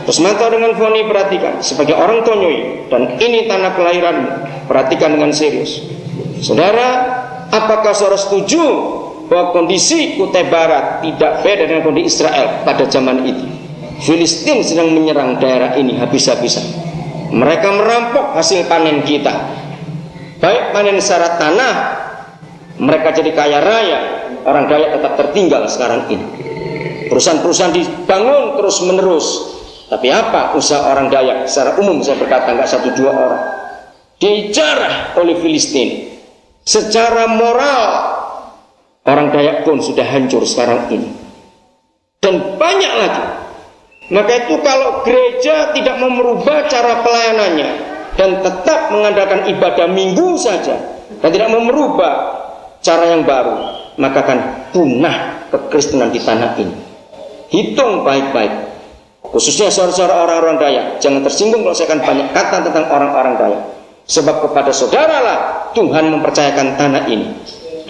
Terus mantau dengan Foni, perhatikan sebagai orang Tonyoi, dan ini tanah kelahiranmu. Perhatikan dengan serius. Saudara, apakah saudara setuju bahwa kondisi Kutai Barat tidak beda dengan kondisi Israel pada zaman itu? Filistin sedang menyerang daerah ini habis-habisan. Mereka merampok hasil panen kita, baik panen secara tanah, mereka jadi kaya raya, orang Dayak tetap tertinggal sekarang ini. Perusahaan-perusahaan dibangun terus menerus. Tapi apa usaha orang Dayak? Secara umum saya berkata, nggak 1-2 orang dijarah oleh Filistin. Secara moral orang Dayak pun sudah hancur sekarang ini, dan banyak lagi. Maka itu kalau gereja tidak mau merubah cara pelayanannya dan tetap mengandalkan ibadah minggu saja dan tidak mau merubah cara yang baru, maka akan punah kekristenan di tanah ini. Hitung baik-baik, khususnya saudara-saudara orang-orang Dayak. Jangan tersinggung kalau saya akan banyak kata tentang orang-orang Dayak, sebab kepada saudaralah Tuhan mempercayakan tanah ini.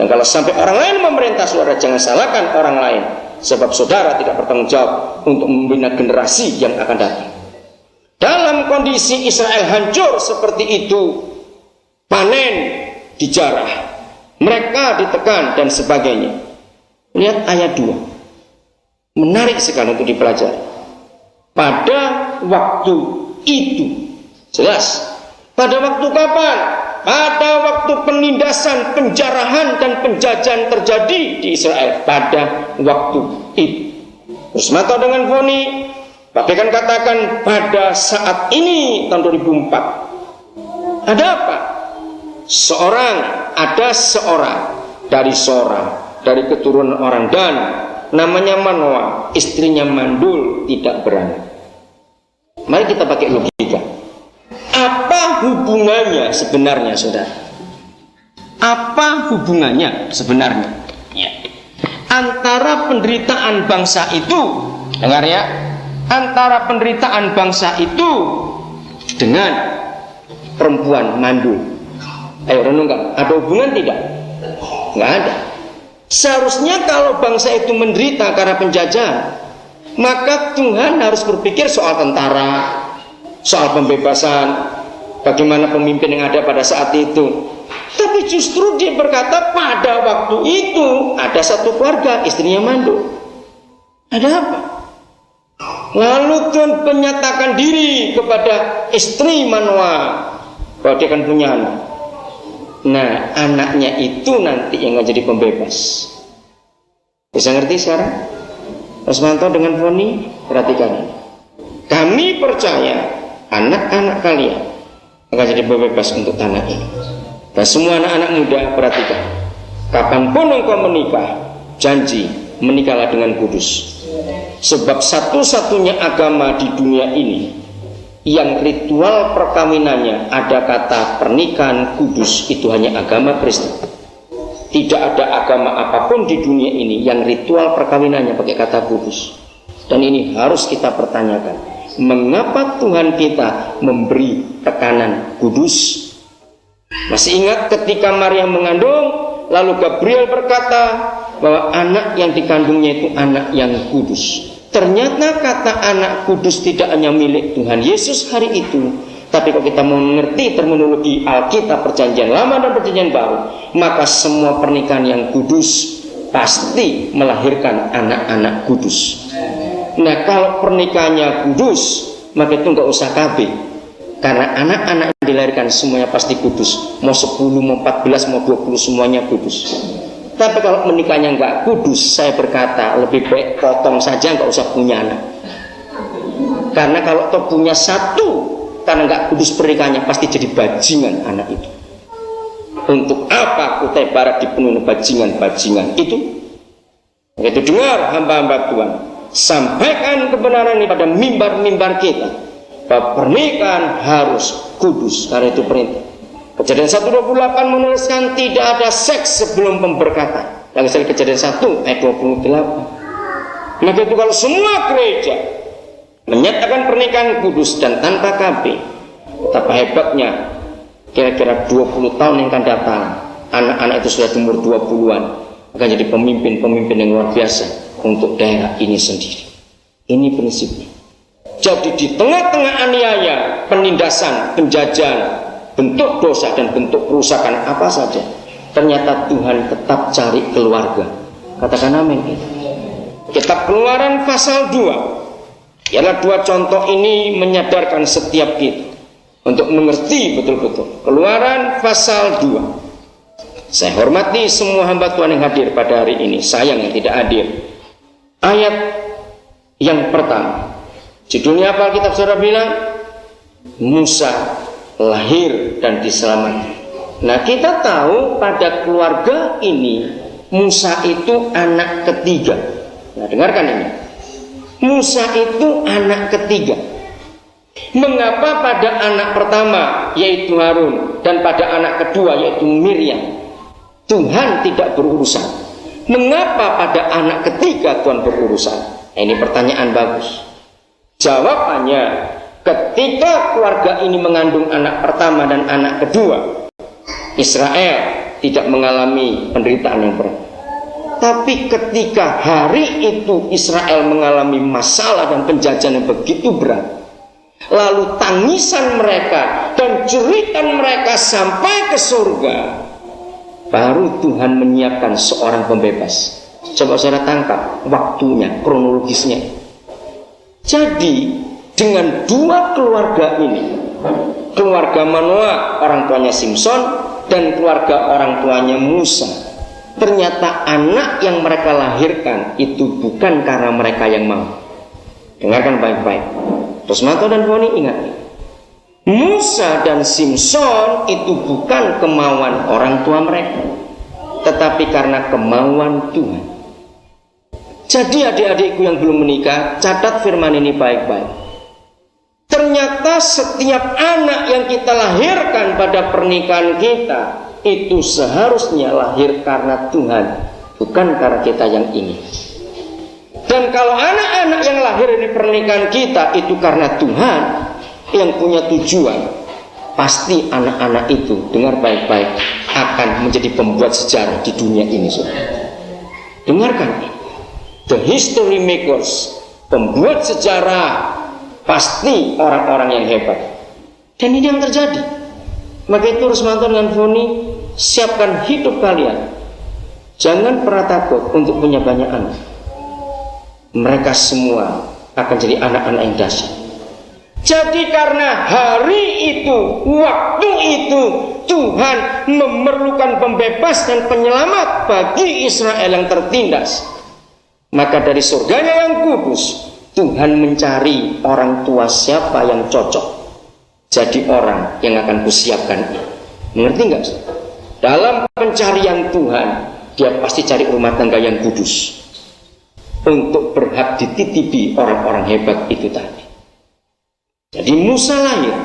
Dan kalau sampai orang lain memerintah, saudara jangan salahkan orang lain, sebab saudara tidak bertanggung jawab untuk membina generasi yang akan datang. Dalam kondisi Israel hancur seperti itu, panen dijarah, mereka ditekan dan sebagainya. Lihat ayat 2, menarik sekali untuk dipelajari. Pada waktu itu, jelas. Pada waktu kapan? Pada waktu penindasan, penjarahan dan penjajahan terjadi di Israel. Pada waktu itu. Terus mata dengan Foni, bagaikan katakan pada saat ini tahun 2004. Ada apa? Ada seorang dari keturunan orang Dan, namanya Manoah, istrinya mandul, tidak beranak. Mari kita pakai logika. Apa hubungannya sebenarnya, saudara? Apa hubungannya sebenarnya? Ya. Antara penderitaan bangsa itu, dengar ya, antara penderitaan bangsa itu dengan perempuan mandul. Ayo renungkan, ada hubungan tidak? Nggak ada. Seharusnya kalau bangsa itu menderita karena penjajahan, maka Tuhan harus berpikir soal tentara, soal pembebasan, bagaimana pemimpin yang ada pada saat itu. Tapi justru dia berkata pada waktu itu ada satu keluarga, istrinya mandul. Ada apa? Lalu Tuhan menyatakan diri kepada istri Manoah bahwa dia akan punya anak. Nah, anaknya itu nanti yang akan jadi pembebas. Bisa ngerti sekarang? Mas Manto dengan Foni, perhatikan ini. Kami percaya anak-anak kalian akan jadi bebas untuk tanah ini. Dan semua anak-anak muda, perhatikan, kapanpun engkau menikah, janji menikahlah dengan kudus. Sebab satu-satunya agama di dunia ini yang ritual perkawinannya ada kata pernikahan kudus, itu hanya agama Kristen. Tidak ada agama apapun di dunia ini yang ritual perkawinannya pakai kata kudus. Dan ini harus kita pertanyakan, mengapa Tuhan kita memberi tekanan kudus? Masih ingat ketika Maria mengandung, lalu Gabriel berkata bahwa anak yang dikandungnya itu anak yang kudus. Ternyata kata anak kudus tidak hanya milik Tuhan Yesus hari itu, tapi kalau kita mengerti terminologi Alkitab Perjanjian Lama dan Perjanjian Baru, maka semua pernikahan yang kudus pasti melahirkan anak-anak kudus. Nah, kalau pernikahannya kudus, maka itu nggak usah KB, karena anak-anak yang dilahirkan semuanya pasti kudus. Mau 10, mau 14, mau 20, semuanya kudus. Tapi kalau menikahnya nggak kudus, saya berkata lebih baik potong saja, nggak usah punya anak. Karena kalau toh punya satu, karena nggak kudus pernikahannya, pasti jadi bajingan anak itu. Untuk apa Kutai Barat dipenuhi bajingan-bajingan itu? Begitu dengar hamba-hamba Tuhan, sampaikan kebenaran ini pada mimbar-mimbar kita, bahwa pernikahan harus kudus, karena itu perintah. Kejadian 1:28 menuliskan tidak ada seks sebelum pemberkatan. Yang dari Kejadian 1 ayat 28. Maka itu kalau semua gereja menyatakan pernikahan kudus dan tanpa KB, betapa hebatnya kira-kira 20 tahun yang akan datang, anak-anak itu sudah umur 20-an akan jadi pemimpin-pemimpin yang luar biasa untuk daerah ini sendiri. Ini prinsipnya. Jadi di tengah-tengah aniaya, penindasan, penjajahan, bentuk dosa dan bentuk kerusakan apa saja, ternyata Tuhan tetap cari keluarga. Katakan amin. Kitab Keluaran pasal 2. Ialah dua contoh ini menyadarkan setiap kita untuk mengerti betul-betul. Keluaran pasal 2. Saya hormati semua hamba Tuhan yang hadir pada hari ini, sayang yang tidak hadir. Ayat yang pertama, judulnya apa kitab saudara bilang? Musa lahir dan diselamatkan. Nah, kita tahu pada keluarga ini Musa itu anak ketiga. Nah, dengarkan ini. Musa itu anak ketiga. Mengapa pada anak pertama yaitu Harun dan pada anak kedua yaitu Miriam Tuhan tidak berurusan? Mengapa pada anak ketiga Tuhan berurusan? Nah, ini pertanyaan bagus. Jawabannya, ketika keluarga ini mengandung anak pertama dan anak kedua, Israel tidak mengalami penderitaan yang berat. Tapi ketika hari itu Israel mengalami masalah dan penjajahan yang begitu berat, lalu tangisan mereka dan jeritan mereka sampai ke surga, baru Tuhan menyiapkan seorang pembebas. Coba saudara tangkap waktunya, kronologisnya. Jadi dengan dua keluarga ini, keluarga Manoah orang tuanya Simson dan keluarga orang tuanya Musa, ternyata anak yang mereka lahirkan itu bukan karena mereka yang mau. Dengarkan baik-baik. Terus Manto dan Foni ingat, Musa dan Simson itu bukan kemauan orang tua mereka, tetapi karena kemauan Tuhan. Jadi adik-adikku yang belum menikah, catat firman ini baik-baik. Ternyata setiap anak yang kita lahirkan pada pernikahan kita itu seharusnya lahir karena Tuhan, bukan karena kita yang ingin. Dan kalau anak-anak yang lahir di pernikahan kita itu karena Tuhan yang punya tujuan, pasti anak-anak itu, dengar baik-baik, akan menjadi pembuat sejarah di dunia ini. Dengarkan ini. The history makers, pembuat sejarah, pasti orang-orang yang hebat. Dan ini yang terjadi. Maka itu Rusmanto dan Foni, siapkan hidup kalian. Jangan pernah takut untuk punya banyak anak. Mereka semua akan jadi anak-anak yang dahsyat. Jadi karena hari itu, waktu itu, Tuhan memerlukan pembebas dan penyelamat bagi Israel yang tertindas. Maka dari surganya yang kudus, Tuhan mencari orang tua siapa yang cocok jadi orang yang akan kusiapkan. Mengerti nggak? Dalam pencarian Tuhan, dia pasti cari rumah tangga yang kudus untuk berhak dititipi orang-orang hebat itu tadi. Jadi Musa lahir,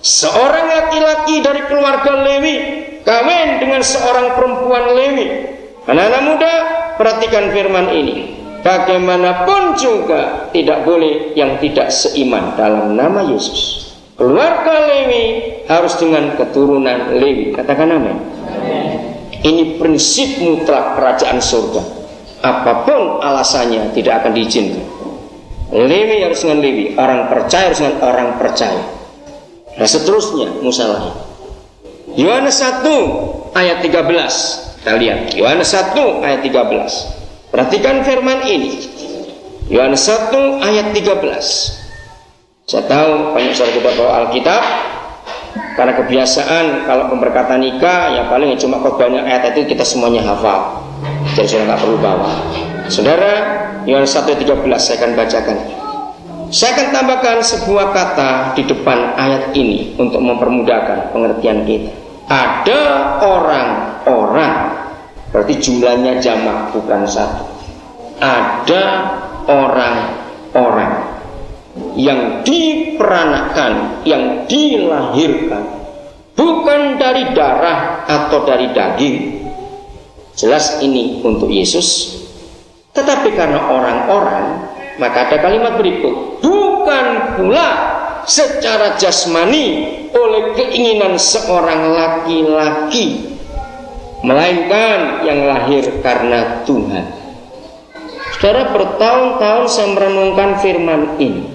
seorang laki-laki dari keluarga Lewi kawin dengan seorang perempuan Lewi. Anak-anak muda, perhatikan firman ini. Bagaimanapun juga tidak boleh yang tidak seiman dalam nama Yesus. Keluarga Lewi harus dengan keturunan Lewi. Katakan amin. Ini prinsip mutlak kerajaan surga. Apapun alasannya tidak akan diizinkan. Lewi harus dengan Lewi, orang percaya harus dengan orang percaya. Nah seterusnya Musa lahir. Yohanes 1 ayat 13. Kita lihat Yohanes 1 ayat 13. Perhatikan firman ini. Yohanes 1 ayat 13. Saya tahu banyak saudara kita bawa Alkitab, karena kebiasaan kalau pemberkatan nikah ya paling cuma khotbahnya ayat itu kita semuanya hafal. Jadi saudara nggak perlu bawa. Saudara, Yohanes 1 ayat 13 saya akan bacakan. Saya akan tambahkan sebuah kata di depan ayat ini untuk mempermudahkan pengertian kita. Ada orang-orang, berarti jumlahnya jamak bukan satu. Ada orang-orang yang diperanakan, yang dilahirkan bukan dari darah atau dari daging. Jelas ini untuk Yesus. Tetapi karena orang-orang, maka ada kalimat berikut. Bukan pula secara jasmani oleh keinginan seorang laki-laki, melainkan yang lahir karena Tuhan. Saudara, bertahun-tahun saya merenungkan firman ini.